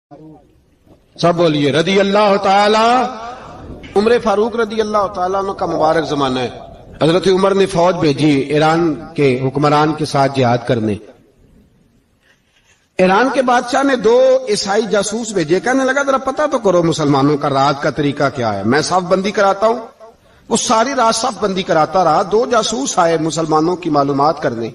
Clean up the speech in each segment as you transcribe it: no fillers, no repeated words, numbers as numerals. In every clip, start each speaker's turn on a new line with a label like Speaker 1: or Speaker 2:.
Speaker 1: سب بولیے رضی اللہ تعالی۔ عمر فاروق رضی اللہ تعالیٰ عنہ کا مبارک زمانہ ہے۔ حضرت عمر نے فوج بھیجی ایران کے حکمران کے ساتھ جہاد کرنے۔ ایران کے بادشاہ نے 2 عیسائی جاسوس بھیجے، کہنے لگا ذرا پتہ تو کرو مسلمانوں کا رات کا طریقہ کیا ہے، میں صف بندی کراتا ہوں۔ وہ ساری رات صف بندی کراتا رہا۔ 2 جاسوس آئے مسلمانوں کی معلومات کرنے۔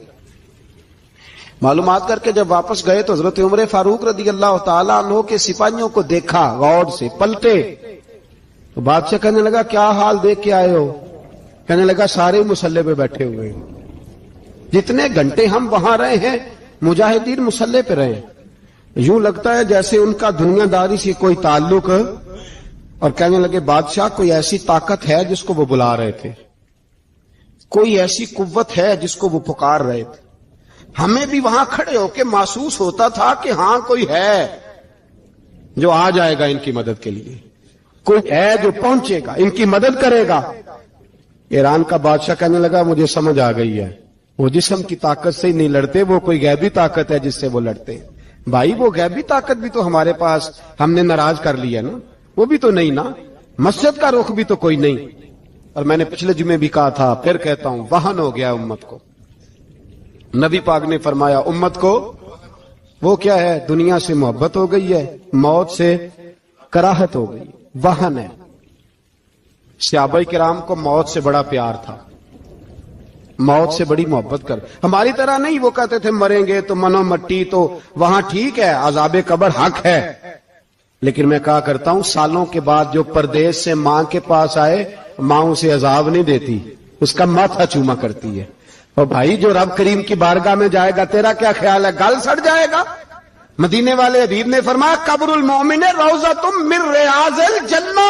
Speaker 1: معلومات کر کے جب واپس گئے تو حضرت عمر فاروق رضی اللہ تعالیٰ عنہ کے سپاہیوں کو دیکھا، غور سے پلٹے تو بادشاہ کہنے لگا کیا حال دیکھ کے آئے ہو؟ کہنے لگا سارے مسلح پہ بیٹھے ہوئے ہیں، جتنے گھنٹے ہم وہاں رہے ہیں مجاہدین مسلح پہ رہے ہیں، یوں لگتا ہے جیسے ان کا دنیا داری سے کوئی تعلق۔ اور کہنے لگے بادشاہ کوئی ایسی طاقت ہے جس کو وہ بلا رہے تھے، کوئی ایسی قوت ہے جس کو وہ پکار رہے تھے، ہمیں بھی وہاں کھڑے ہو کے محسوس ہوتا تھا کہ ہاں کوئی ہے جو آ جائے گا ان کی مدد کے لیے، کوئی ہے جو پہنچے گا ان کی مدد کرے گا۔ ایران کا بادشاہ کہنے لگا مجھے سمجھ آ گئی ہے، وہ جسم کی طاقت سے ہی نہیں لڑتے، وہ کوئی غیبی طاقت ہے جس سے وہ لڑتے۔ بھائی وہ غیبی طاقت بھی تو ہمارے پاس ہم نے ناراض کر لی ہے نا، وہ بھی تو نہیں نا، مسجد کا رخ بھی تو کوئی نہیں۔ اور میں نے پچھلے جمعے بھی کہا تھا، پھر کہتا ہوں، وہن ہو گیا امت کو۔ نبی پاک نے فرمایا امت کو وہ کیا ہے، دنیا سے محبت ہو گئی ہے، موت سے کراہت ہو گئی، وہن ہے۔ صحابہ کرام کو موت سے بڑا پیار تھا، موت سے بڑی محبت کر، ہماری طرح نہیں، وہ کہتے تھے مریں گے تو منو مٹی، تو وہاں ٹھیک ہے عذاب قبر حق ہے، لیکن میں کہا کرتا ہوں سالوں کے بعد جو پردیس سے ماں کے پاس آئے، ماں اسے عذاب نہیں دیتی، اس کا ماتھا چوما کرتی ہے۔ اور بھائی جو رب کریم کی بارگاہ میں جائے گا تیرا کیا خیال ہے، گل سڑ جائے گا؟ مدینے والے حبیب نے فرمایا قبر المومن روضۃ من ریاض الجنہ،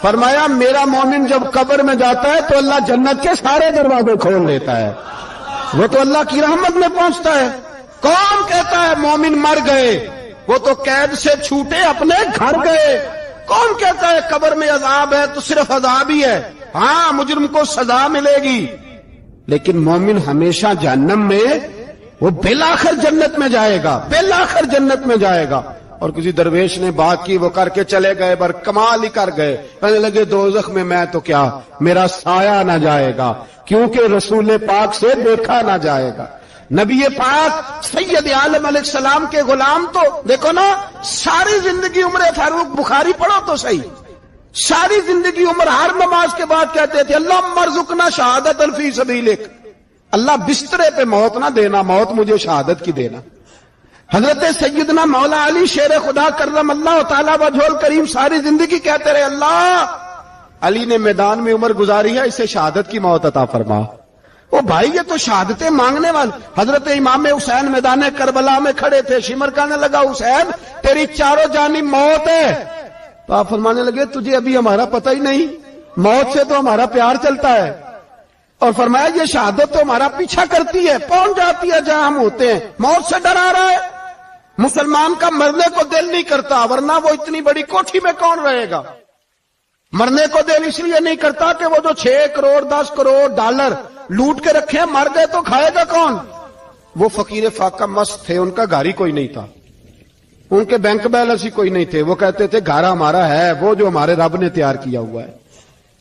Speaker 1: فرمایا میرا مومن جب قبر میں جاتا ہے تو اللہ جنت کے سارے دروازے کھول دیتا ہے، وہ تو اللہ کی رحمت میں پہنچتا ہے۔ کون کہتا ہے مومن مر گئے، وہ تو قید سے چھوٹے اپنے گھر گئے۔ کون کہتا ہے قبر میں عذاب ہے تو صرف عذاب ہی ہے، ہاں مجرم کو سزا ملے گی، لیکن مومن ہمیشہ جہنم میں، وہ بالآخر جنت میں جائے گا، بالآخر جنت میں جائے گا۔ اور کسی درویش نے بات کی، وہ کر کے چلے گئے، بر کمال ہی کر گئے، کہنے لگے دوزخ میں میں تو کیا، میرا سایہ نہ جائے گا، کیونکہ رسول پاک سے دیکھا نہ جائے گا۔ نبی پاک سید عالم علیہ السلام کے غلام تو دیکھو نا، ساری زندگی عمر فاروق بخاری پڑھو تو صحیح، ساری زندگی عمر ہر نماز کے بعد کہتے تھے اللہم ارزقنا شہادت فی سبیلک، اللہ بسترے پہ موت نہ دینا، موت مجھے شہادت کی دینا۔ حضرت سیدنا مولا علی شیر خدا کرم اللہ تعالیٰ وجہ الکریم ساری زندگی کہتے رہے اللہ علی نے میدان میں عمر گزاری ہے، اسے شہادت کی موت عطا فرما۔ او بھائی یہ تو شہادتیں مانگنے والے۔ حضرت امام حسین میدان کربلا میں کھڑے تھے، شمر کہنے لگا حسین تیری چاروں جانب موت ہے، تو آپ فرمانے لگے تجھے ابھی ہمارا پتہ ہی نہیں، موت سے تو ہمارا پیار چلتا ہے۔ اور فرمایا یہ شہادت تو ہمارا پیچھا کرتی ہے، پہنچ جاتی ہے جہاں ہم ہوتے ہیں، موت سے ڈر آ رہا ہے۔ مسلمان کا مرنے کو دل نہیں کرتا، ورنہ وہ اتنی بڑی کوٹھی میں کون رہے گا؟ مرنے کو دل اس لیے نہیں کرتا کہ وہ جو 6 کروڑ 10 کروڑ ڈالر لوٹ کے رکھے ہیں، مر گئے تو کھائے گا کون؟ وہ فقیر فاقہ مست تھے، ان کا گھر ہی کوئی نہیں تھا، ان کے بینک بیلنس ہی کوئی نہیں تھے، وہ کہتے تھے گھر ہمارا ہے وہ جو ہمارے رب نے تیار کیا ہوا ہے،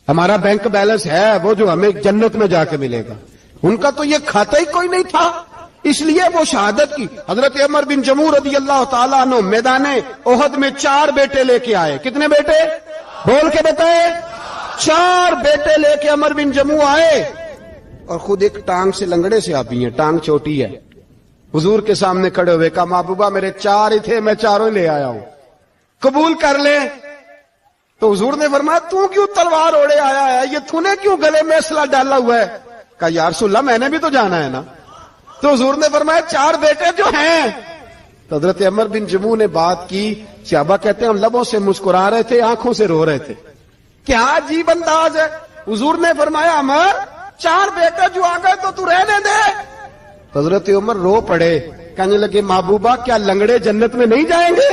Speaker 1: ہمارا بینک بیلنس ہے وہ جو ہمیں جنت میں جا کے ملے گا۔ ان کا تو یہ کھاتا ہی کوئی نہیں تھا، اس لیے وہ شہادت کی۔ حضرت عمر بن جموع رضی اللہ تعالیٰ عنہ میدان احد میں 4 بیٹے لے کے آئے۔ کتنے بیٹے؟ بول کے بتائے۔ 4 بیٹے لے کے عمر بن جموع آئے، اور خود ایک ٹانگ سے لنگڑے سے آپی ہیں، ٹانگ چھوٹی ہے، حضور کے سامنے کھڑے ہوئے کہا محبوبہ میرے 4 ہی تھے، میں 4 لے آیا ہوں، قبول کر لیں۔ تو حضور نے فرمایا تو کیوں تلوار اوڑے آیا ہے، یہ تو نے کیوں گلے میں اسلحہ ڈالا ہوا ہے؟ کہا یا رسول اللہ میں نے بھی تو جانا ہے نا۔ تو حضور نے فرمایا 4 بیٹے جو ہیں۔ تو حضرت عمر بن جموع نے بات کی، صحابہ کہتے ہیں ہم لبوں سے مسکرا رہے تھے، آنکھوں سے رو رہے تھے، کیا عجیب انداز ہے۔ حضور نے فرمایا عمر 4 بیٹے جو آ گئے تو رہنے دے۔ حضرت عمر رو پڑے، کہنے لگے محبوبہ کیا لنگڑے جنت میں نہیں جائیں گے؟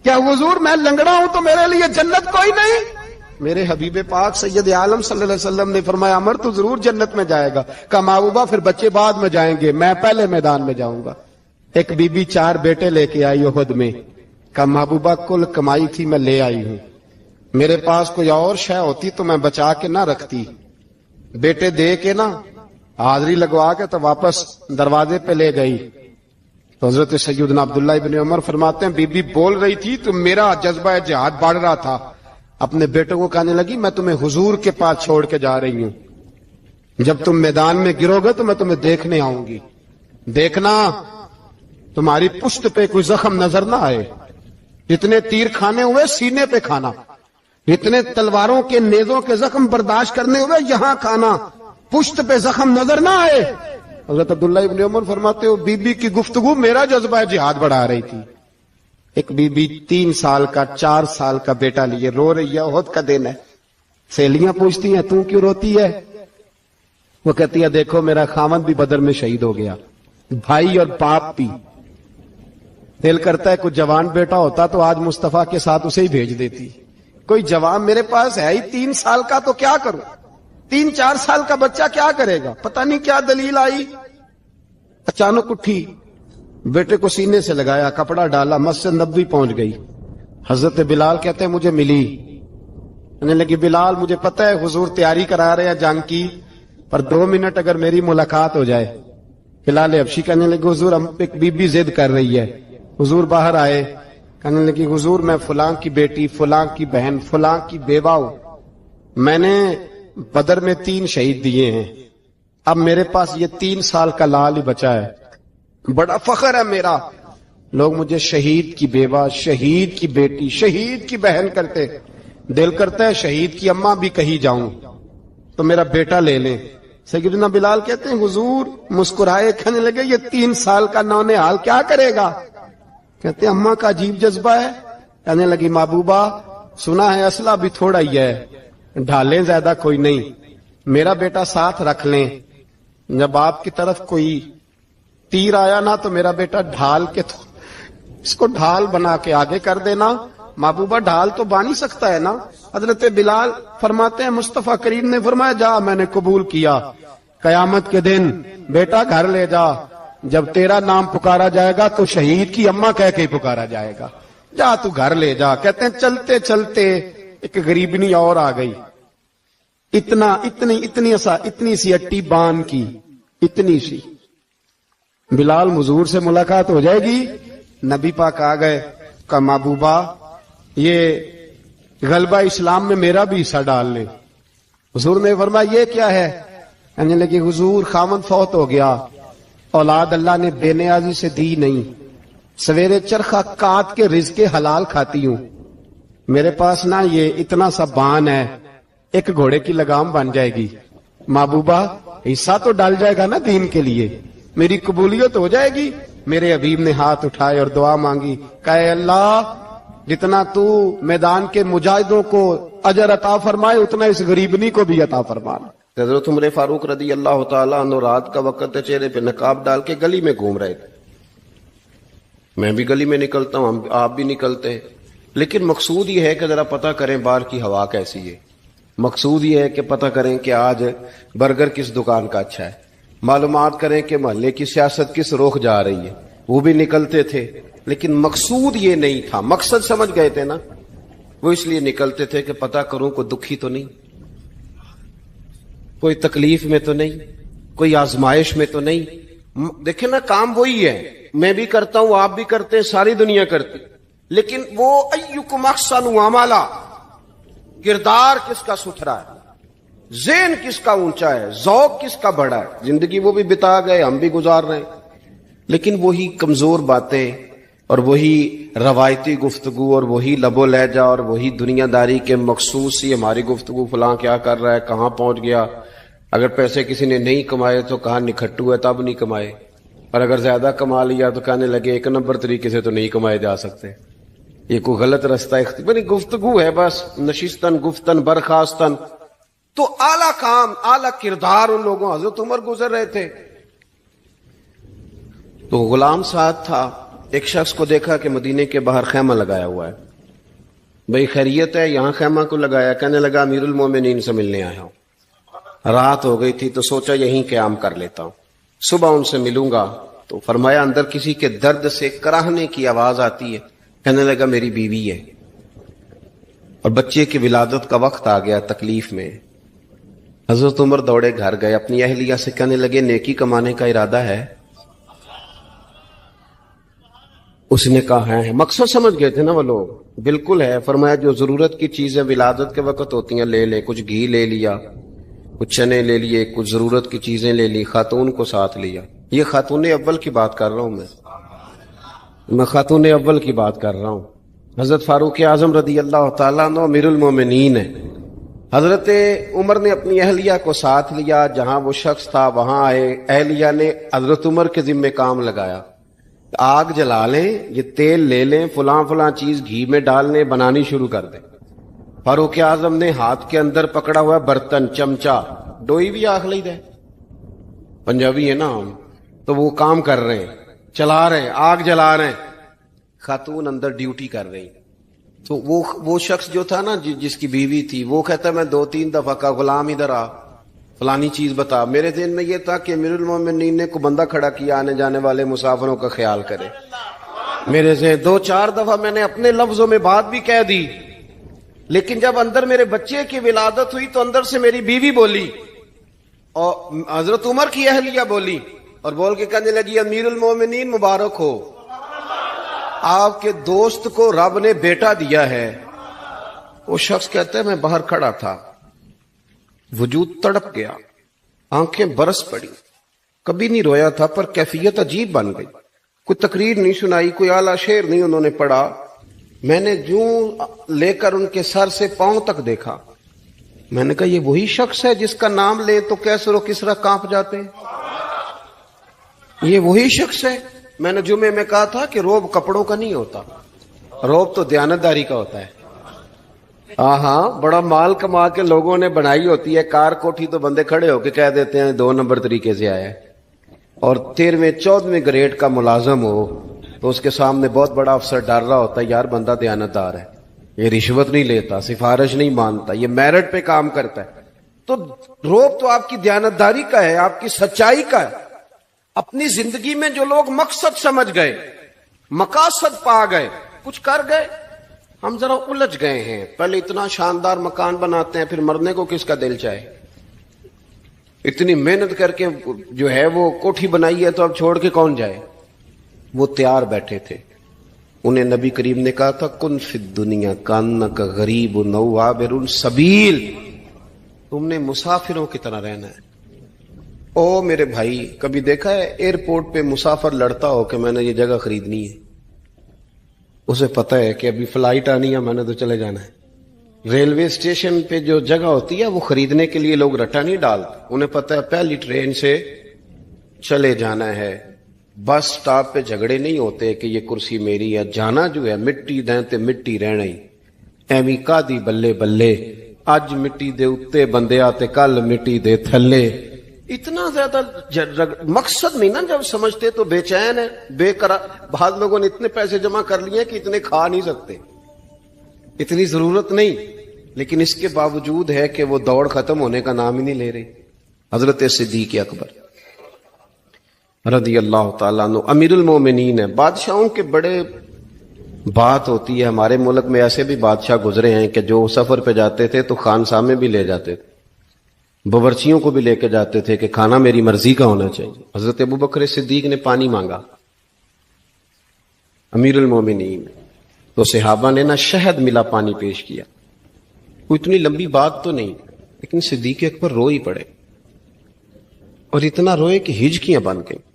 Speaker 1: کیا حضور میں لنگڑا ہوں تو میرے لیے جنت کوئی نہیں؟ میرے حبیب پاک سید عالم صلی اللہ علیہ وسلم نے فرمایا عمر تو ضرور جنت میں جائے گا۔ کہا محبوبہ پھر بچے بعد میں جائیں گے، میں پہلے میدان میں جاؤں گا۔ ایک بی بی 4 بیٹے لے کے آئی احد میں، کہا محبوبہ کل کمائی تھی میں لے آئی ہوں, میرے پاس کوئی اور شے ہوتی تو میں بچا کے نہ رکھتی, بیٹے دے کے نا حاضری لگوا کے تو واپس دروازے پہ لے گئی. تو حضرت سیدنا عبداللہ ابن عمر فرماتے ہیں بی بی بول رہی تھی تو میرا جذبہ جہاد بڑھ رہا تھا, اپنے بیٹے کو کہنے لگی میں تمہیں حضور کے پاس چھوڑ کے جا رہی ہوں, جب تم میدان میں گرو گے تو میں تمہیں دیکھنے آؤں گی, دیکھنا تمہاری پشت پہ کوئی زخم نظر نہ آئے, اتنے تیر کھانے ہوئے سینے پہ کھانا, اتنے تلواروں کے نیزوں کے زخم برداشت کرنے ہوئے یہاں کھانا, پشت پہ زخم نظر نہ آئے. حضرت عبداللہ ابن عمر فرماتے ہو بی بی کی گفتگو میرا جذبہ جہاد بڑھا رہی تھی. ایک بی بی 3 سال کا 4 سال کا بیٹا لیے رو رہی ہے, احد کا دن ہے, سہیلیاں پوچھتی ہیں تو کیوں روتی ہے؟ وہ کہتی ہے دیکھو میرا خاوند بھی بدر میں شہید ہو گیا, بھائی اور باپ بھی, دل کرتا ہے کوئی جوان بیٹا ہوتا تو آج مصطفیٰ کے ساتھ اسے ہی بھیج دیتی, کوئی جوان میرے پاس ہے ہی 3 سال کا تو کیا کروں, 3-4 سال کا بچہ کیا کرے گا, پتہ نہیں کیا دلیل آئی. اچانک اٹھی, بیٹے کو سینے سے لگایا, کپڑا ڈالا, مسجد نبوی پہنچ گئی. حضرت بلال کہتے ہیں مجھے ملی, کہنے لگی بلال مجھے پتہ ہے حضور تیاری کرا رہے ہیں جنگ کی, پر 2 منٹ اگر میری ملاقات ہو جائے. بلال حبشی کہنے لگے حضور ایک بی بی ضد کر رہی ہے. حضور باہر آئے, کہنے لگی حضور میں فلاں کی بیٹی, فلاں کی بہن, فلاں کی بیوہ ہوں, میں نے بدر میں 3 شہید دیے ہیں, اب میرے پاس یہ 3 سال کا لال ہی بچا ہے, بڑا فخر ہے میرا, لوگ مجھے شہید کی بیوہ, شہید کی بیٹی, شہید کی بہن کرتے, دل کرتا ہے شہید کی اماں بھی کہیں جاؤں تو میرا بیٹا لے لیں. سیدنا بلال کہتے ہیں حضور مسکرائے, کہنے لگے یہ 3 سال کا نونہال کیا کرے گا؟ کہتے ہیں اماں کا عجیب جذبہ ہے. کہنے لگی محبوبہ سنا ہے اسلحہ بھی تھوڑا ہی ہے, ڈھالیں زیادہ کوئی نہیں, میرا بیٹا ساتھ رکھ لیں, جب آپ کی طرف کوئی تیر آیا نا تو میرا بیٹا ڈھال کے اس کو ڈھال بنا کے آگے کر دینا. محبوبہ ڈھال تو بانی سکتا ہے نا. حضرت بلال فرماتے ہیں مصطفیٰ کریم نے فرمایا جا میں نے قبول کیا, قیامت کے دن بیٹا گھر لے جا, جب تیرا نام پکارا جائے گا تو شہید کی اماں کہہ کے ہی پکارا جائے گا, جا تو گھر لے جا. کہتے ہیں چلتے چلتے ایک غریبنی اور آ گئی, اتنی سی اٹی بان کی, اتنی سی. بلال حضور سے ملاقات ہو جائے گی. نبی پاک آ گئے, کہا محبوبہ یہ غلبہ اسلام میں میرا بھی حصہ ڈال لیں. حضور نے فرمایا یہ کیا ہے؟ کہنے لگے حضور خامن فوت ہو گیا, اولاد اللہ نے بے نیازی سے دی نہیں, سویرے چرخہ کاٹ کے رزق حلال کھاتی ہوں, میرے پاس نا یہ اتنا سا بان ہے, ایک گھوڑے کی لگام بن جائے گی. محبوبہ حصہ تو ڈال جائے گا نا دین کے لیے, میری قبولیت ہو جائے گی. میرے حبیب نے ہاتھ اٹھائے اور دعا مانگی, کہے اللہ جتنا تو میدان کے مجاہدوں کو اجر عطا فرمائے اتنا اس غریبنی کو بھی عطا فرمانا. حضرت عمر فاروق رضی اللہ تعالیٰ عنہ رات کا وقت چہرے پہ نقاب ڈال کے گلی میں گھوم رہے تھے. میں بھی گلی میں نکلتا ہوں, آپ بھی نکلتے ہیں, لیکن مقصود یہ ہے کہ ذرا پتہ کریں باہر کی ہوا کیسی ہے. مقصود یہ ہے کہ پتہ کریں کہ آج برگر کس دکان کا اچھا ہے, معلومات کریں کہ محلے کی سیاست کس رخ جا رہی ہے. وہ بھی نکلتے تھے, لیکن مقصود یہ نہیں تھا. مقصد سمجھ گئے تھے نا, وہ اس لیے نکلتے تھے کہ پتہ کروں کوئی دکھی تو نہیں, کوئی تکلیف میں تو نہیں, کوئی آزمائش میں تو نہیں. دیکھیں نا کام وہی ہے, میں بھی کرتا ہوں, آپ بھی کرتے ہیں, ساری دنیا کرتی, لیکن وہ ایکم احسن عملا, کردار کس کا ستھرا ہے, ذہن کس کا اونچا ہے, ذوق کس کا بڑا ہے. زندگی وہ بھی بتا گئے, ہم بھی گزار رہے ہیں, لیکن وہی کمزور باتیں اور وہی روایتی گفتگو اور وہی لب و لہجہ اور وہی دنیا داری کے مخصوص سی ہماری گفتگو, فلاں کیا کر رہا ہے, کہاں پہنچ گیا. اگر پیسے کسی نے نہیں کمائے تو کہاں نکھٹو ہے تب نہیں کمائے, اور اگر زیادہ کما لیا تو کہنے لگے 1 نمبر طریقے سے تو نہیں کمائے جا سکتے, یہ کوئی غلط رستہ بڑی گفتگو ہے بس, نشستن گفتن برخاستن. تو اعلیٰ کام اعلیٰ کردار ان لوگوں, حضرت عمر گزر رہے تھے تو غلام ساتھ تھا. ایک شخص کو دیکھا کہ مدینے کے باہر خیمہ لگایا ہوا ہے, بھئی خیریت ہے, یہاں خیمہ کو لگایا؟ کہنے لگا امیر المومنین سے ملنے آیا ہوں, رات ہو گئی تھی تو سوچا یہیں قیام کر لیتا ہوں, صبح ان سے ملوں گا. تو فرمایا اندر کسی کے درد سے کراہنے کی آواز آتی ہے, کہنے لگا میری بیوی ہے اور بچے کی ولادت کا وقت آ گیا، تکلیف میں۔ حضرت عمر دوڑے گھر گئے، اپنی اہلیہ سے کہنے لگے نیکی کمانے کا ارادہ ہے؟ اس نے کہا ہے۔ مقصد سمجھ گئے تھے نا وہ لوگ، بالکل ہے۔ فرمایا جو ضرورت کی چیزیں ولادت کے وقت ہوتی ہیں لے لے، کچھ گھی لے لیا، کچھ چنے لے لیے، کچھ ضرورت کی چیزیں لے لی، خاتون کو ساتھ لیا۔ یہ خاتون اول کی بات کر رہا ہوں میں خاتون اول کی بات کر رہا ہوں۔ حضرت فاروق اعظم رضی اللہ تعالیٰ عنہ امیر المومنین ہے۔ حضرت عمر نے اپنی اہلیہ کو ساتھ لیا، جہاں وہ شخص تھا وہاں آئے، اہلیہ نے حضرت عمر کے ذمے کام لگایا، آگ جلا لیں، یہ تیل لے لیں، فلاں فلاں چیز گھی میں ڈال لیں، بنانی شروع کر دیں۔ فاروق اعظم نے ہاتھ کے اندر پکڑا ہوا برتن، چمچا، ڈوئی بھی آخ لی دے، پنجابی ہے نا ہم، تو وہ کام کر رہے ہیں، چلا رہے ہیں، آگ جلا رہے ہیں، خاتون اندر ڈیوٹی کر رہی۔ تو وہ شخص جو تھا نا جس کی بیوی تھی، وہ کہتا میں 2-3 دفعہ کا غلام ادھر آ، فلانی چیز بتا۔ میرے ذہن میں یہ تھا کہ امیر المومنین نے کو بندہ کھڑا کیا آنے جانے والے مسافروں کا خیال کرے۔ میرے ذہن 2-4 دفعہ میں نے اپنے لفظوں میں بات بھی کہہ دی، لیکن جب اندر میرے بچے کی ولادت ہوئی تو اندر سے میری بیوی بولی اور حضرت عمر کی اہلیہ بولی اور بول کے کہنے لگی امیر المومنین مبارک ہو، آپ کے دوست کو رب نے بیٹا دیا ہے۔ وہ شخص کہتا ہے میں باہر کھڑا تھا، وجود تڑپ گیا، آنکھیں برس پڑی، کبھی نہیں رویا تھا پر کیفیت عجیب بن گئی، کوئی تقریر نہیں سنائی، کوئی اعلیٰ شعر نہیں انہوں نے پڑھا، میں نے جوں لے کر ان کے سر سے پاؤں تک دیکھا، میں نے کہا یہ وہی شخص ہے جس کا نام لے تو کیسر و کسرا کانپ جاتے ہیں، یہ وہی شخص ہے۔ میں نے جمعے میں کہا تھا کہ روب کپڑوں کا نہیں ہوتا، روب تو دیانتداری کا ہوتا ہے۔ ہاں بڑا مال کما کے لوگوں نے بنائی ہوتی ہے کار کوٹھی، تو بندے کھڑے ہو کے کہہ دیتے ہیں 2 نمبر طریقے سے آیا ہے، اور 13ویں-14ویں گریڈ کا ملازم ہو تو اس کے سامنے بہت بڑا افسر ڈر رہا ہوتا ہے یار بندہ دیانتدار ہے، یہ رشوت نہیں لیتا، سفارش نہیں مانتا، یہ میرٹ پہ کام کرتا ہے۔ تو روب تو آپ کی دیانتداری کا ہے، آپ کی سچائی کا ہے۔ اپنی زندگی میں جو لوگ مقصد سمجھ گئے، مقاصد پا گئے، کچھ کر گئے، ہم ذرا الجھ گئے ہیں۔ پہلے اتنا شاندار مکان بناتے ہیں، پھر مرنے کو کس کا دل چاہے؟ اتنی محنت کر کے جو ہے وہ کوٹھی بنائی ہے تو اب چھوڑ کے کون جائے؟ وہ تیار بیٹھے تھے، انہیں نبی کریم نے کہا تھا کن فی الدنیا کانک غریب او عابر السبیل، تم نے مسافروں کی طرح رہنا ہے۔ او میرے بھائی، کبھی دیکھا ہے ایئرپورٹ پہ مسافر لڑتا ہو کہ میں نے یہ جگہ خریدنی ہے؟ اسے پتہ ہے کہ ابھی فلائٹ آنی ہے، میں نے تو چلے جانا ہے۔ ریلوے اسٹیشن پہ جو جگہ ہوتی ہے وہ خریدنے کے لیے لوگ رٹا نہیں ڈالتے، انہیں پتہ ہے پہلی ٹرین سے چلے جانا ہے۔ بس سٹاپ پہ جھگڑے نہیں ہوتے کہ یہ کرسی میری ہے، جانا جو ہے مٹی دیں تے مٹی رہنا ہی، ایویں کادی بلے بلے، اج مٹی دے اتے بندے آتے کل مٹی دے تھلے۔ اتنا زیادہ مقصد نہیں نا جب سمجھتے تو بے چین ہے، بے قرار۔ بعض لوگوں نے اتنے پیسے جمع کر لیے کہ اتنے کھا نہیں سکتے، اتنی ضرورت نہیں، لیکن اس کے باوجود ہے کہ وہ دوڑ ختم ہونے کا نام ہی نہیں لے رہی۔ حضرت صدیق اکبر رضی اللہ تعالیٰ عنہ امیر المومنین ہے۔ بادشاہوں کے بڑے بات ہوتی ہے، ہمارے ملک میں ایسے بھی بادشاہ گزرے ہیں کہ جو سفر پہ جاتے تھے تو خانسامے میں بھی لے جاتے تھے، باورچیوں کو بھی لے کے جاتے تھے کہ کھانا میری مرضی کا ہونا چاہیے۔ حضرت ابوبکر صدیق نے پانی مانگا، امیر المومنین، تو صحابہ نے نا شہد ملا پانی پیش کیا۔ کوئی اتنی لمبی بات تو نہیں، لیکن صدیق اکبر رو ہی پڑے، اور اتنا روئے کہ ہجکیاں بن گئیں۔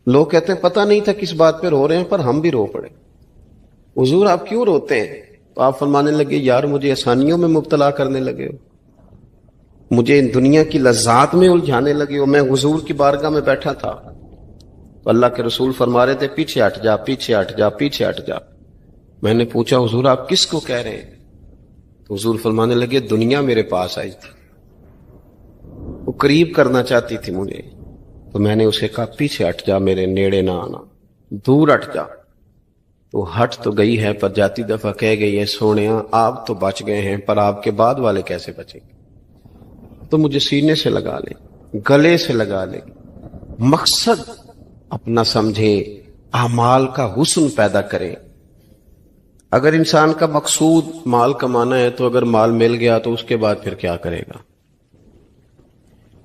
Speaker 1: لوگ کہتے ہیں پتہ نہیں تھا کس بات پہ رو رہے ہیں، پر ہم بھی رو پڑے۔ حضور آپ کیوں روتے ہیں؟ تو آپ فرمانے لگے یار مجھے آسانیوں میں مبتلا کرنے لگے ہو، مجھے ان دنیا کی لذات میں الجھانے لگے ہو۔ میں حضور کی بارگاہ میں بیٹھا تھا تو اللہ کے رسول فرما رہے تھے پیچھے ہٹ جا، پیچھے ہٹ جا، پیچھے ہٹ جا۔ میں نے پوچھا حضور آپ کس کو کہہ رہے ہیں؟ تو حضور فرمانے لگے دنیا میرے پاس آئی تھی، وہ قریب کرنا چاہتی تھی مجھے، تو میں نے اسے کہا پیچھے ہٹ جا، میرے نیڑے نہ آنا، دور ہٹ جا۔ تو ہٹ تو گئی ہے، پر جاتی دفعہ کہہ گئی ہے سونیا آپ تو بچ گئے ہیں، پر آپ کے بعد والے کیسے بچیں گے؟ تو مجھے سینے سے لگا لے، گلے سے لگا لے، مقصد اپنا سمجھے، اعمال کا حسن پیدا کرے۔ اگر انسان کا مقصود مال کمانا ہے تو اگر مال مل گیا تو اس کے بعد پھر کیا کرے گا؟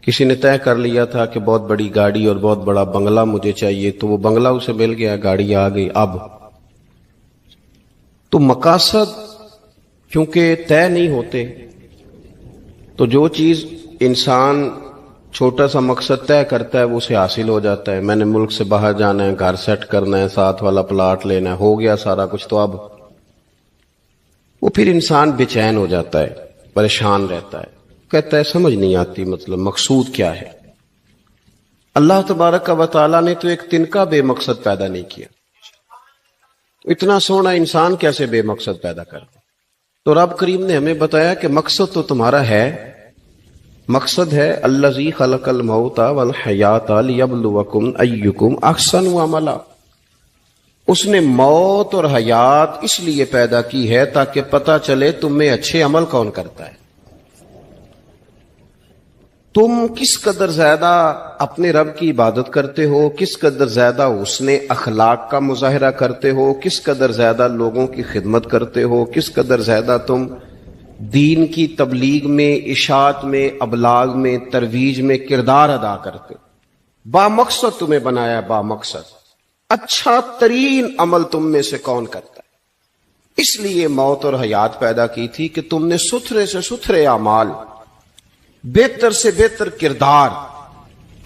Speaker 1: کسی نے طے کر لیا تھا کہ بہت بڑی گاڑی اور بہت بڑا بنگلہ مجھے چاہیے، تو وہ بنگلہ اسے مل گیا، گاڑی آ گئی، اب تو مقاصد کیونکہ طے نہیں ہوتے، تو جو چیز انسان چھوٹا سا مقصد طے کرتا ہے وہ اسے حاصل ہو جاتا ہے۔ میں نے ملک سے باہر جانا ہے، گھر سیٹ کرنا ہے، ساتھ والا پلاٹ لینا ہے، ہو گیا سارا کچھ، تو اب وہ پھر انسان بے چین ہو جاتا ہے، پریشان رہتا ہے، کہتا ہے سمجھ نہیں آتی مطلب مقصود کیا ہے۔ اللہ تبارک و تعالیٰ نے تو ایک تنکا بے مقصد پیدا نہیں کیا، اتنا سونا انسان کیسے بے مقصد پیدا کر دے؟ تو رب کریم نے ہمیں بتایا کہ مقصد تو تمہارا ہے، مقصد ہے الذی خلق الموت والحیات لیبلوکم ایکم احسن عملا، اس نے موت اور حیات اس لیے پیدا کی ہے تاکہ پتہ چلے تم میں اچھے عمل کون کرتا ہے، تم کس قدر زیادہ اپنے رب کی عبادت کرتے ہو، کس قدر زیادہ حسن اخلاق کا مظاہرہ کرتے ہو، کس قدر زیادہ لوگوں کی خدمت کرتے ہو، کس قدر زیادہ تم دین کی تبلیغ میں، اشاعت میں، ابلاغ میں، ترویج میں کردار ادا کرتے ہو۔ با مقصد تمہیں بنایا، با مقصد اچھا ترین عمل تم میں سے کون کرتا ہے، اس لیے موت اور حیات پیدا کی تھی کہ تم نے ستھرے سے ستھرے اعمال، بہتر سے بہتر کردار،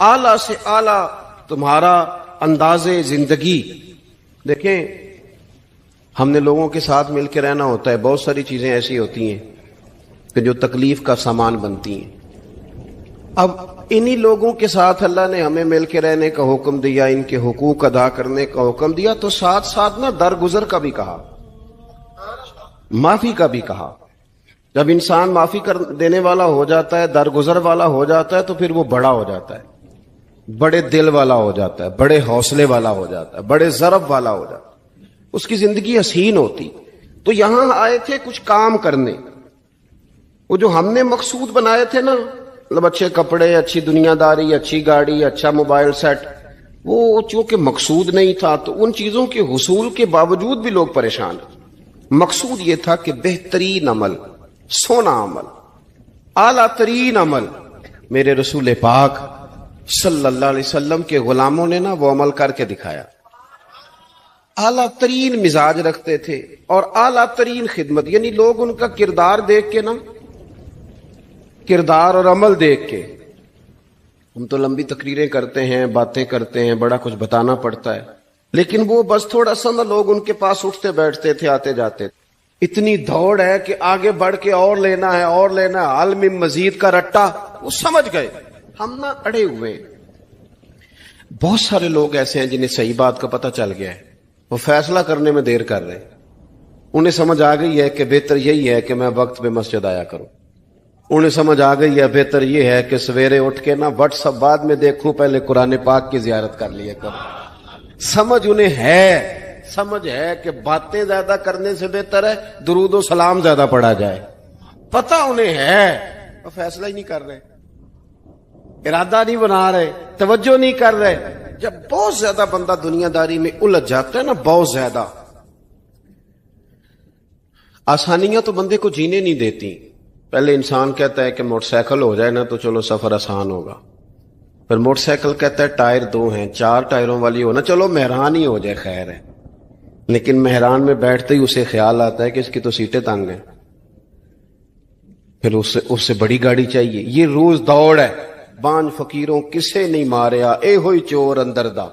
Speaker 1: اعلیٰ سے اعلیٰ تمہارا انداز زندگی۔ دیکھیں ہم نے لوگوں کے ساتھ مل کے رہنا ہوتا ہے، بہت ساری چیزیں ایسی ہوتی ہیں کہ جو تکلیف کا سامان بنتی ہیں۔ اب انہی لوگوں کے ساتھ اللہ نے ہمیں مل کے رہنے کا حکم دیا، ان کے حقوق ادا کرنے کا حکم دیا، تو ساتھ ساتھ نا درگزر کا بھی کہا، معافی کا بھی کہا۔ جب انسان معافی کر دینے والا ہو جاتا ہے، درگزر والا ہو جاتا ہے، تو پھر وہ بڑا ہو جاتا ہے، بڑے دل والا ہو جاتا ہے، بڑے حوصلے والا ہو جاتا ہے، بڑے ضرب والا ہو جاتا ہے، اس کی زندگی حسین ہوتی۔ تو یہاں آئے تھے کچھ کام کرنے، وہ جو ہم نے مقصود بنائے تھے نا، مطلب اچھے کپڑے، اچھی دنیا داری، اچھی گاڑی، اچھا موبائل سیٹ، وہ چونکہ مقصود نہیں تھا تو ان چیزوں کے حصول کے باوجود بھی لوگ پریشان ہیں۔ مقصود یہ تھا کہ بہترین عمل، سونا عمل، اعلیٰ ترین عمل، میرے رسول پاک صلی اللہ علیہ وسلم کے غلاموں نے نا وہ عمل کر کے دکھایا۔ اعلیٰ ترین مزاج رکھتے تھے اور اعلیٰ ترین خدمت، یعنی لوگ ان کا کردار دیکھ کے نا، کردار اور عمل دیکھ کے، ہم تو لمبی تقریریں کرتے ہیں، باتیں کرتے ہیں، بڑا کچھ بتانا پڑتا ہے، لیکن وہ بس تھوڑا سا نا لوگ ان کے پاس اٹھتے بیٹھتے تھے، آتے جاتے تھے، اتنی دوڑ ہے کہ آگے بڑھ کے اور لینا ہے اور لینا ہے، عالم مزید کا رٹا، وہ سمجھ گئے، ہم نا اڑے ہوئے۔ بہت سارے لوگ ایسے ہیں جنہیں صحیح بات کا پتہ چل گیا ہے، وہ فیصلہ کرنے میں دیر کر رہے ہیں، انہیں سمجھ آ گئی ہے کہ بہتر یہی ہے کہ میں وقت پہ مسجد آیا کروں، انہیں سمجھ آ گئی ہے بہتر یہ ہے کہ سویرے اٹھ کے نا واٹس ایپ بعد میں دیکھوں، پہلے قرآن پاک کی زیارت کر لیا کروں۔ سمجھ انہیں ہے، سمجھ ہے کہ باتیں زیادہ کرنے سے بہتر ہے درود و سلام زیادہ پڑھا جائے، پتہ انہیں ہے، وہ فیصلہ ہی نہیں کر رہے، ارادہ نہیں بنا رہے، توجہ نہیں کر رہے۔ جب بہت زیادہ بندہ دنیا داری میں الجھ جاتا ہے نا، بہت زیادہ، آسانیاں تو بندے کو جینے نہیں دیتی۔ پہلے انسان کہتا ہے کہ موٹر سائیکل ہو جائے نا تو چلو سفر آسان ہوگا، پھر موٹر سائیکل کہتا ہے ٹائر 2 ہیں، 4 ٹائروں والی ہونا، چلو مہران ہی ہو جائے خیر ہے، لیکن مہران میں بیٹھتے ہی اسے خیال آتا ہے کہ اس کی تو سیٹیں تنگ ہیں، پھر اس سے بڑی گاڑی چاہیے۔ یہ روز دوڑ ہے، بانج فقیروں کسے نہیں ماریا، اے ہوئی چور اندر دا،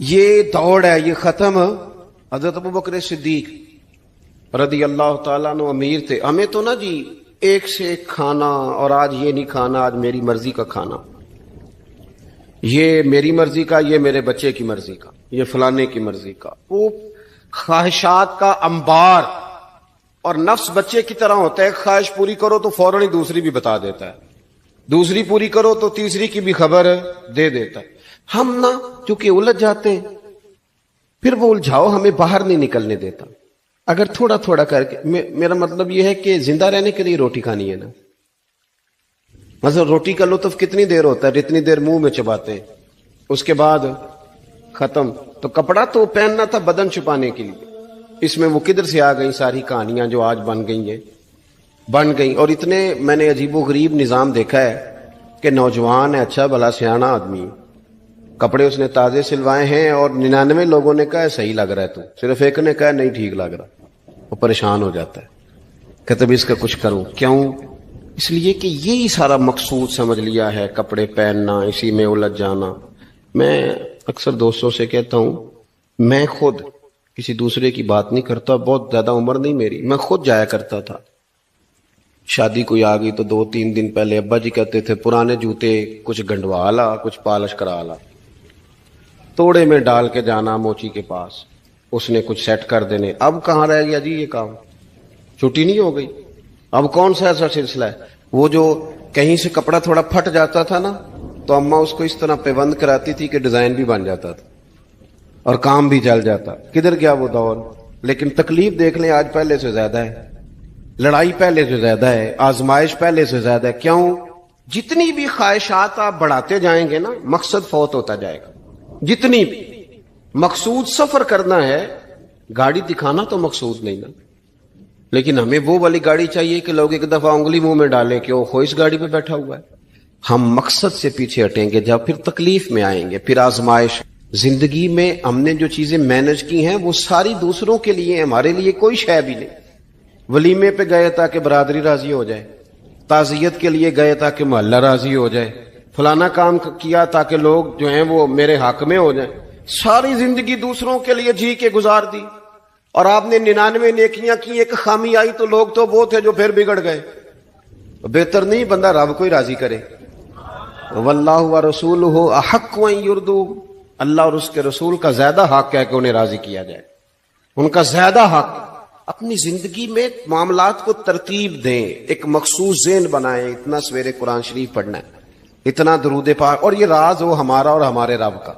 Speaker 1: یہ دوڑ ہے، یہ ختم۔ حضرت ابوبکر صدیق رضی اللہ تعالیٰ عنہ امیر تھے، ہمیں تو نا جی ایک سے ایک کھانا، اور آج یہ نہیں کھانا، آج میری مرضی کا کھانا، یہ میری مرضی کا، یہ میرے بچے کی مرضی کا، یہ فلانے کی مرضی کا، وہ خواہشات کا انبار، اور نفس بچے کی طرح ہوتا ہے، خواہش پوری کرو تو فوراً ہی دوسری بھی بتا دیتا ہے، دوسری پوری کرو تو تیسری کی بھی خبر دے دیتا ہے۔ ہم نا چونکہ الجھ جاتے ہیں، پھر وہ الجھاؤ ہمیں باہر نہیں نکلنے دیتا۔ اگر تھوڑا تھوڑا کر کے، میرا مطلب یہ ہے کہ زندہ رہنے کے لیے روٹی کھانی ہے نا، مثلا روٹی کا لطف کتنی دیر ہوتا ہے، جتنی دیر منہ میں چباتے ہیں، اس کے بعد ختم۔ تو کپڑا تو پہننا تھا بدن چھپانے کے لیے، اس میں وہ کدھر سے آ گئی ساری کہانیاں جو آج بن گئی. اور اتنے میں نے عجیب و غریب نظام دیکھا ہے کہ نوجوان ہے، اچھا بھلا سیانا آدمی، کپڑے اس نے تازے سلوائے ہیں اور 99 لوگوں نے کہا ہے صحیح لگ رہا ہے، تو صرف ایک نے کہا نہیں ٹھیک لگ رہا. وہ پریشان ہو جاتا ہے، کہتے بھی اس کا کچھ کروں. کیوں؟ اس لیے کہ یہی سارا مقصود سمجھ لیا ہے، کپڑے پہننا، اسی میں الجھ جانا. میں اکثر دوستوں سے کہتا ہوں، میں خود کسی دوسرے کی بات نہیں کرتا، بہت زیادہ عمر نہیں میری، میں خود جایا کرتا تھا. شادی کوئی آ گئی تو 2-3 دن پہلے ابا جی کہتے تھے پرانے جوتے کچھ گنڈوا لا، کچھ پالش کرا لا، توڑے میں ڈال کے جانا موچی کے پاس، اس نے کچھ سیٹ کر دینے. اب کہاں رہ گیا جی یہ کام؟ چھٹی نہیں ہو گئی. اب کون سا ایسا سلسلہ ہے؟ وہ جو کہیں سے کپڑا تھوڑا پھٹ جاتا تھا نا تو اماں اس کو اس طرح پیوند کراتی تھی کہ ڈیزائن بھی بن جاتا تھا اور کام بھی چل جاتا. کدھر گیا وہ دور؟ لیکن تکلیف دیکھ لیں آج پہلے سے زیادہ ہے، لڑائی پہلے سے زیادہ ہے، آزمائش پہلے سے زیادہ ہے. کیوں؟ جتنی بھی خواہشات آپ بڑھاتے جائیں گے نا مقصد فوت ہوتا جائے گا. جتنی بھی مقصود سفر کرنا ہے، گاڑی دکھانا تو مقصود نہیں نا، لیکن ہمیں وہ والی گاڑی چاہیے کہ لوگ ایک دفعہ انگلی منہ میں ڈالیں کہ وہ خو اس گاڑی پہ بیٹھا ہوا ہے. ہم مقصد سے پیچھے ہٹیں گے جب پھر تکلیف میں آئیں گے، پھر آزمائش. زندگی میں ہم نے جو چیزیں مینج کی ہیں وہ ساری دوسروں کے لیے ہیں، ہمارے لیے کوئی شے بھی نہیں. ولیمے پہ گئے تاکہ برادری راضی ہو جائے، تعزیت کے لیے گئے تاکہ محلہ راضی ہو جائے، فلانا کام کیا تاکہ لوگ جو ہیں وہ میرے حق میں ہو جائیں. ساری زندگی دوسروں کے لیے جی کے گزار دی، اور آپ نے 99 نیکیاں کی، ایک خامی آئی تو لوگ تو وہ تھے جو پھر بگڑ گئے. بہتر نہیں بندہ رب کو ہی راضی کرے. واللہ ورسولہ احق ان یرضوہ، اللہ اور اس کے رسول کا زیادہ حق ہے کہ انہیں راضی کیا جائے، ان کا زیادہ حق. اپنی زندگی میں معاملات کو ترتیب دیں، ایک مخصوص ذہن بنائیں. اتنا سویرے قرآن شریف پڑھنا ہے، اتنا درود پاک، اور یہ راز ہو ہمارا اور ہمارے رب کا،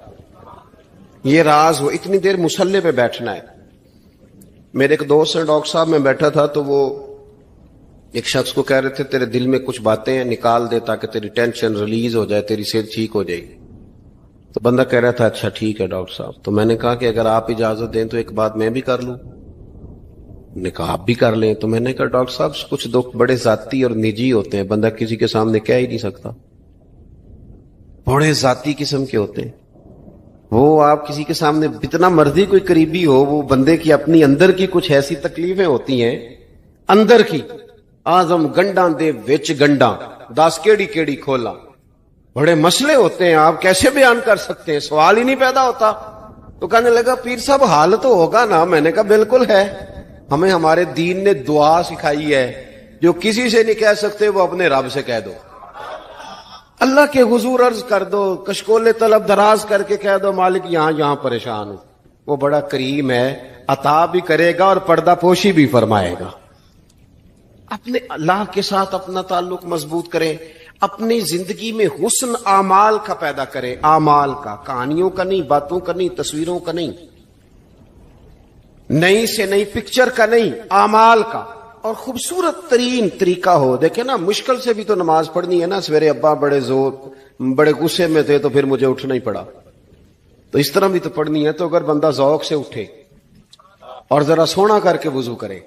Speaker 1: یہ راز ہو. اتنی دیر مصلی پہ بیٹھنا ہے. میرے ایک دوست ہیں ڈاکٹر صاحب، میں بیٹھا تھا تو وہ ایک شخص کو کہہ رہے تھے تیرے دل میں کچھ باتیں ہیں نکال دے تاکہ تیری ٹینشن ریلیز ہو جائے، تیری صحت ٹھیک ہو جائے گی. تو بندہ کہہ رہا تھا اچھا ٹھیک ہے ڈاکٹر صاحب. تو میں نے کہا کہ اگر آپ اجازت دیں تو ایک بات میں بھی کر لوں. نے کہا آپ بھی کر لیں. تو میں نے کہا ڈاکٹر صاحب کچھ دکھ بڑے ذاتی اور نجی ہوتے ہیں، بندہ کسی کے سامنے کہہ ہی نہیں سکتا، بڑے ذاتی قسم کے ہوتے ہیں. وہ آپ کسی کے سامنے جتنا مرضی کوئی قریبی ہو، وہ بندے کی اپنی اندر کی کچھ ایسی تکلیفیں ہوتی ہیں اندر کی. آزم گنڈاں دے وچ گنڈاں 10 کیڑی کھولا، بڑے مسئلے ہوتے ہیں، آپ کیسے بیان کر سکتے ہیں؟ سوال ہی نہیں پیدا ہوتا. تو کہنے لگا پیر صاحب حال تو ہوگا نا. میں نے کہا بالکل ہے. ہمیں ہمارے دین نے دعا سکھائی ہے، جو کسی سے نہیں کہہ سکتے وہ اپنے رب سے کہہ دو. اللہ کے حضور عرض کر دو، کشکول طلب دراز کر کے کہہ دو مالک یہاں پریشان ہوں. وہ بڑا کریم ہے، عطا بھی کرے گا اور پردہ پوشی بھی فرمائے گا. اپنے اللہ کے ساتھ اپنا تعلق مضبوط کریں. اپنی زندگی میں حسن اعمال کا پیدا کریں، اعمال کا، کہانیوں کا نہیں، باتوں کا نہیں، تصویروں کا نہیں، نئی سے نئی پکچر کا نہیں، اعمال کا. اور خوبصورت ترین طریقہ ہو. دیکھیں نا مشکل سے بھی تو نماز پڑھنی ہے نا. سویرے ابا بڑے غصے میں تھے تو پھر مجھے اٹھنا ہی پڑا، تو اس طرح بھی تو پڑھنی ہے. تو اگر بندہ ذوق سے اٹھے اور ذرا سونا کر کے وضو کرے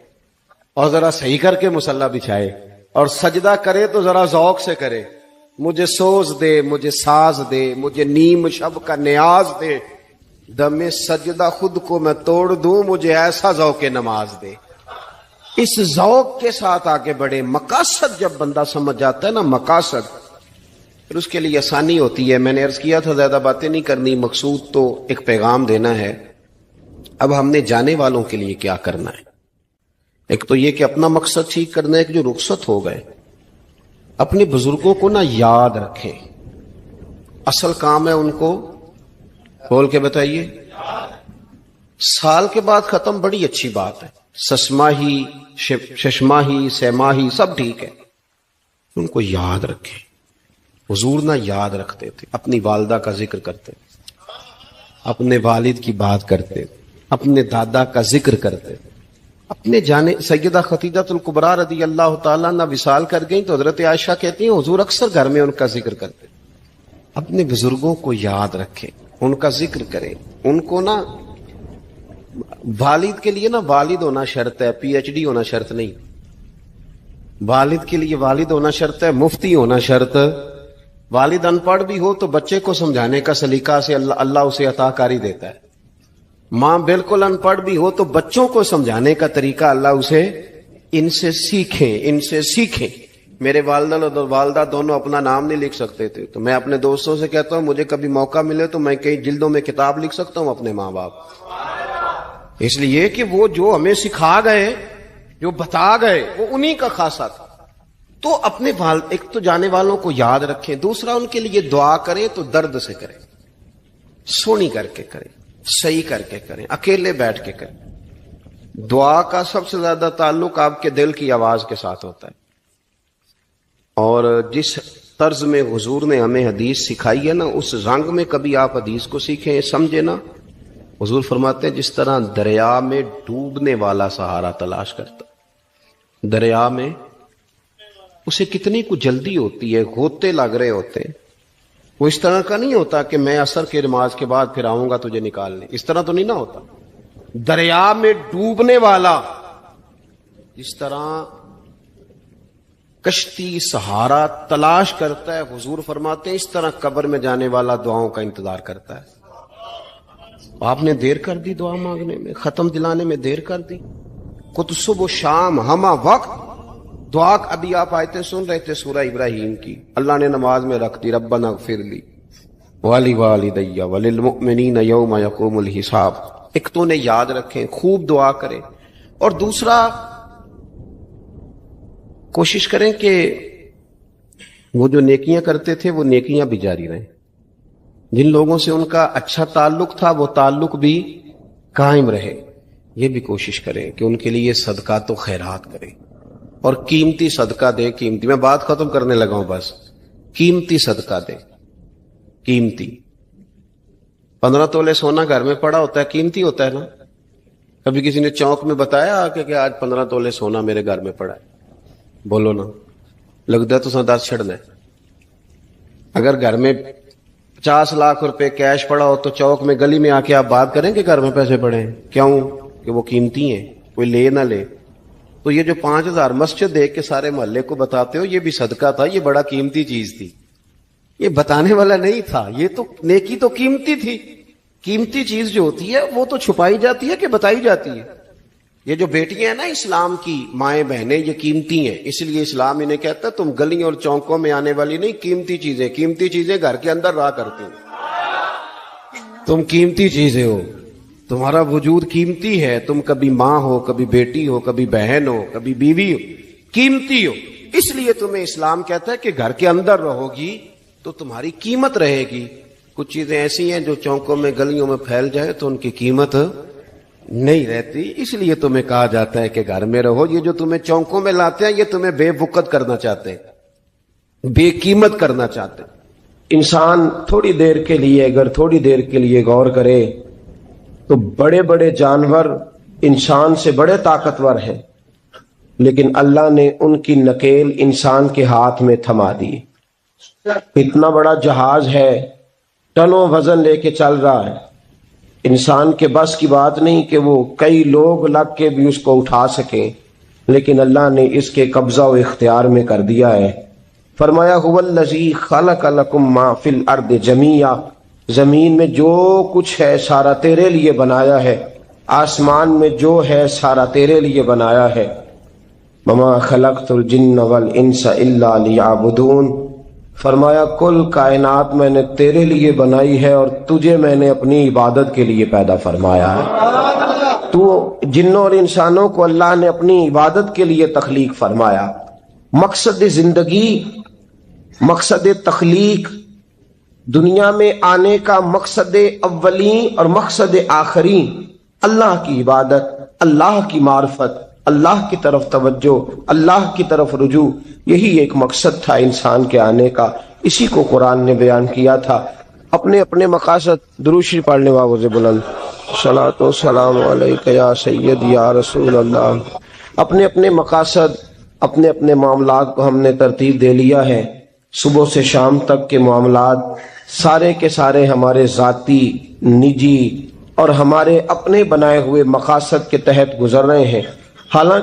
Speaker 1: اور ذرا صحیح کر کے مصلی بچھائے اور سجدہ کرے تو ذرا ذوق سے کرے. مجھے سوز دے، مجھے ساز دے، مجھے نیم شب کا نیاز دے، دم سجدہ خود کو میں توڑ دوں، مجھے ایسا ذوق نماز دے. اس ذوق کے ساتھ آگے بڑھے. مقاصد جب بندہ سمجھ جاتا ہے نا، مقاصد، پھر اس کے لیے آسانی ہوتی ہے. میں نے عرض کیا تھا زیادہ باتیں نہیں کرنی، مقصود تو ایک پیغام دینا ہے. اب ہم نے جانے والوں کے لیے کیا کرنا ہے؟ ایک تو یہ کہ اپنا مقصد ٹھیک کرنا ہے کہ جو رخصت ہو گئے اپنے بزرگوں کو نا یاد رکھیں. اصل کام ہے ان کو کھول کے بتائیے. سال کے بعد ختم، بڑی اچھی بات ہے. سسماہی، ششماہی، سیماہی سب ٹھیک ہے، ان کو یاد رکھیں. حضور نہ یاد رکھتے تھے، اپنی والدہ کا ذکر کرتے، اپنے والد کی بات کرتے، اپنے دادا کا ذکر کرتے. اپنے جانے سیدہ خدیجہ الکبریٰ رضی اللہ تعالیٰ عنہ وصال کر گئیں تو حضرت عائشہ کہتی ہیں حضور اکثر گھر میں ان کا ذکر کرتے. اپنے بزرگوں کو یاد رکھیں، ان کا ذکر کریں. ان کو نا والد کے لیے نا والد ہونا شرط ہے، پی ایچ ڈی ہونا شرط نہیں. والد کے لیے والد ہونا شرط ہے، مفتی ہونا شرط. والد ان پڑھ بھی ہو تو بچے کو سمجھانے کا سلیقہ سے اللہ اسے عطا کاری دیتا ہے. ماں بالکل ان پڑھ بھی ہو تو بچوں کو سمجھانے کا طریقہ اللہ اسے ان سے سیکھیں. میرے والدہ اور والدہ دونوں اپنا نام نہیں لکھ سکتے تھے، تو میں اپنے دوستوں سے کہتا ہوں مجھے کبھی موقع ملے تو میں کئی جلدوں میں کتاب لکھ سکتا ہوں اپنے ماں باپ. اس لیے کہ وہ جو ہمیں سکھا گئے، جو بتا گئے، وہ انہی کا خاصہ تھا. تو اپنے ایک تو جانے والوں کو یاد رکھیں، دوسرا ان کے لیے دعا کریں تو درد سے کریں، سونی کر کے کریں، صحیح کر کے کریں، اکیلے بیٹھ کے کریں. دعا کا سب سے زیادہ تعلق آپ کے دل کی آواز کے ساتھ ہوتا ہے. اور جس طرز میں حضور نے ہمیں حدیث سکھائی ہے نا، اس رنگ میں کبھی آپ حدیث کو سیکھیں، سمجھے نا. حضور فرماتے ہیں جس طرح دریا میں ڈوبنے والا سہارا تلاش کرتا، دریا میں اسے کتنی کو جلدی ہوتی ہے، غوطے لگ رہے ہوتے ہیں. وہ اس طرح کا نہیں ہوتا کہ میں عصر کی نماز کے بعد پھر آؤں گا تجھے نکالنے، اس طرح تو نہیں نہ ہوتا. دریا میں ڈوبنے والا جس طرح کشتی سہارا تلاش کرتا ہے، حضور فرماتے ہیں اس طرح قبر میں جانے والا دعاؤں کا انتظار کرتا ہے. آپ نے دیر کر دی دعا مانگنے میں، ختم دلانے میں دیر کر دی. خود صبح و شام ہمہ وقت دعا. ابھی آپ آیتیں سن رہے تھے سورہ ابراہیم کی، اللہ نے نماز میں رکھ دی، ربنا اغفر لی ولی وللمؤمنین یوم یقوم الحساب. ایک تو انہیں یاد رکھیں، خوب دعا کریں. اور دوسرا کوشش کریں کہ وہ جو نیکیاں کرتے تھے وہ نیکیاں بھی جاری رہیں. جن لوگوں سے ان کا اچھا تعلق تھا وہ تعلق بھی قائم رہے. یہ بھی کوشش کریں کہ ان کے لیے صدقات و خیرات کریں، اور قیمتی صدقہ دے. قیمتی، میں بات ختم کرنے لگا ہوں بس. قیمتی صدقہ دے، قیمتی. 15 تولے سونا گھر میں پڑا ہوتا ہے، قیمتی ہوتا ہے نا. کبھی کسی نے چوک میں بتایا کہ آج 15 تولے سونا میرے گھر میں پڑا ہے؟ بولو نا، لگتا ہے تو 10 چھڑنا ہے. اگر گھر میں 50 لاکھ روپے کیش پڑا ہو تو چوک میں گلی میں آ کے آپ بات کریں کہ گھر میں پیسے پڑے ہیں؟ کیوں؟ کہ وہ قیمتی ہیں، کوئی لے نہ لے. تو یہ جو 5000 مسجد دیکھ کے سارے محلے کو بتاتے ہو، یہ بھی صدقہ تھا، یہ بڑا قیمتی چیز تھی. یہ بتانے والا نہیں تھا، یہ تو نیکی تو قیمتی تھی. قیمتی چیز جو ہوتی ہے وہ تو چھپائی جاتی ہے کہ بتائی جاتی ہے. یہ جو بیٹیاں ہیں نا اسلام کی، مائیں بہنیں، یہ قیمتی ہیں. اس لیے اسلام انہیں کہتا ہے تم گلیوں اور چوکوں میں آنے والی نہیں، قیمتی چیزیں گھر کے اندر رہا کرتی ہیں. تم قیمتی چیزیں ہو، تمہارا وجود قیمتی ہے. تم کبھی ماں ہو، کبھی بیٹی ہو، کبھی بہن ہو، کبھی بیوی ہو، قیمتی ہو. اس لیے تمہیں اسلام کہتا ہے کہ گھر کے اندر رہو گی تو تمہاری قیمت رہے گی. کچھ چیزیں ایسی ہیں جو چوکوں میں گلیوں میں پھیل جائے تو ان کی قیمت نہیں رہتی. اس لیے تمہیں کہا جاتا ہے کہ گھر میں رہو. یہ جو تمہیں چوکوں میں لاتے ہیں یہ تمہیں بے وقت کرنا چاہتے ہیں، بے قیمت کرنا چاہتے ہیں. انسان تھوڑی دیر کے لیے، اگر تھوڑی دیر کے لیے غور کرے تو بڑے بڑے جانور انسان سے بڑے طاقتور ہیں، لیکن اللہ نے ان کی نکیل انسان کے ہاتھ میں تھما دی. اتنا بڑا جہاز ہے، ٹنوں وزن لے کے چل رہا ہے. انسان کے بس کی بات نہیں کہ وہ کئی لوگ لگ کے بھی اس کو اٹھا سکیں، لیکن اللہ نے اس کے قبضہ و اختیار میں کر دیا ہے. فرمایا هو الذی خلق لکم ما فی الارض جمیعا، زمین میں جو کچھ ہے سارا تیرے لیے بنایا ہے، آسمان میں جو ہے سارا تیرے لیے بنایا ہے. وما خلقت الجن والانس الا لیعبدون، فرمایا کل کائنات میں نے تیرے لیے بنائی ہے اور تجھے میں نے اپنی عبادت کے لیے پیدا فرمایا ہے. تو جنوں اور انسانوں کو اللہ نے اپنی عبادت کے لیے تخلیق فرمایا. مقصد زندگی، مقصد تخلیق، دنیا میں آنے کا مقصد اولین اور مقصد آخرین اللہ کی عبادت، اللہ کی معرفت، اللہ کی طرف توجہ، اللہ کی طرف رجوع. یہی ایک مقصد تھا انسان کے آنے کا. اسی کو قرآن نے بیان کیا تھا. اپنے اپنے مقاصد. درود شریف پڑھنے والے بلند صلاۃ و سلام علیک یا سید یا رسول اللہ. اپنے اپنے مقاصد، اپنے اپنے معاملات کو ہم نے ترتیب دے لیا ہے. صبح سے شام تک کے معاملات سارے کے سارے ہمارے ذاتی، نجی
Speaker 2: اور ہمارے اپنے بنائے ہوئے مقاصد کے تحت گزر رہے ہیں. حالانکہ